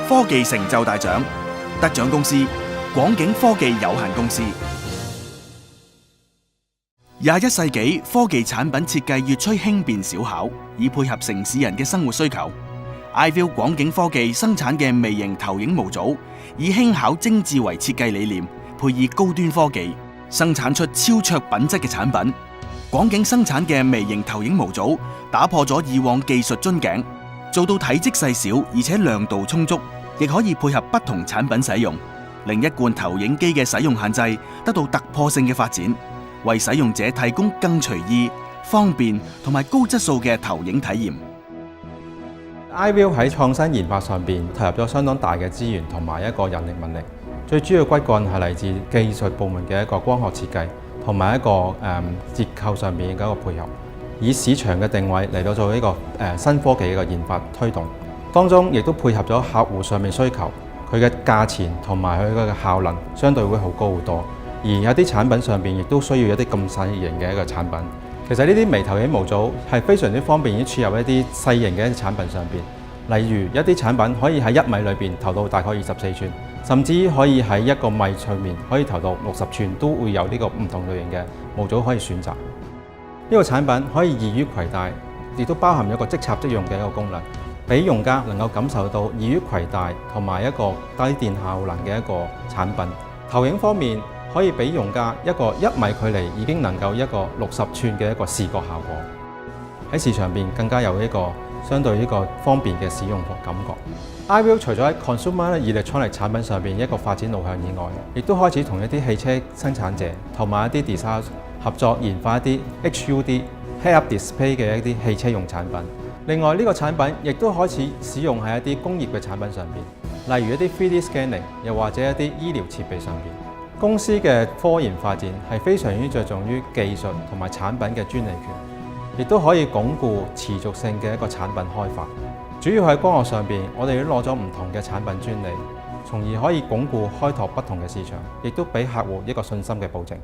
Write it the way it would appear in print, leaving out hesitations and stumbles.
科技成就大獎，得獎公司廣景科技有限公司。21世紀科技產品設計越趨輕便小巧，以配合城市人嘅生活需求。iView 廣景科技生產嘅微型投影模組，以輕巧精緻為設計理念，配以高端科技，生產出超卓品質嘅產品。廣景生產嘅微型投影模組，打破咗以往技術樽頸，做到體積細小而且亮度充足，亦可以配合不同產品使用，令一貫投影機嘅使用限制得到突破性嘅發展，為使用者提供更隨意、方便同埋高質素嘅投影體驗。iView 喺創新研發上邊投入咗相當大嘅資源同埋一個人力物力，最主要骨幹係嚟自技術部門嘅一個光學設計同埋一個結構上面嘅一個配合，以市場嘅定位嚟到做呢個新科技嘅一個研發推動，當中亦都配合咗客戶上面需求，佢嘅價錢同埋佢嘅效能相對會好高好多。而有啲產品上邊亦都需要一啲咁細型嘅一個產品。其實呢啲微投影模組係非常之方便於儲入一啲細型嘅一啲產品上邊，例如一啲產品可以喺1米裏邊投到大概24吋，甚至可以喺1個米上面可以投到60吋，都會有呢個唔同類型嘅模組可以選擇。呢個產品可以易於攜帶，亦都包含一個即插即用嘅一個功能，俾用家能夠感受到易於攜帶同埋一個低電效能嘅一個產品。投影方面，可以俾用家一個1米距離已經能夠一個60吋嘅一個視覺效果，喺市場邊更加有一個相對呢個方便嘅使用感覺。iView 除咗喺 consumer electronic 產品上邊一個發展路向以外，亦都開始同一啲汽車生產者同埋一啲 designer 合作研發一啲 HUD head-up display 嘅一啲汽車用產品。另外呢個產品亦都開始使用喺一啲工業嘅產品上邊，例如一啲 3D scanning， 又或者一啲醫療設備上邊。公司嘅科研發展係非常之着重於技術同埋產品嘅專利權，亦都可以鞏固持續性嘅一個產品開發。主要喺光學上邊，我哋都攞咗唔同嘅產品專利，從而可以鞏固開拓不同嘅市場，亦都俾客戶一個信心嘅保證。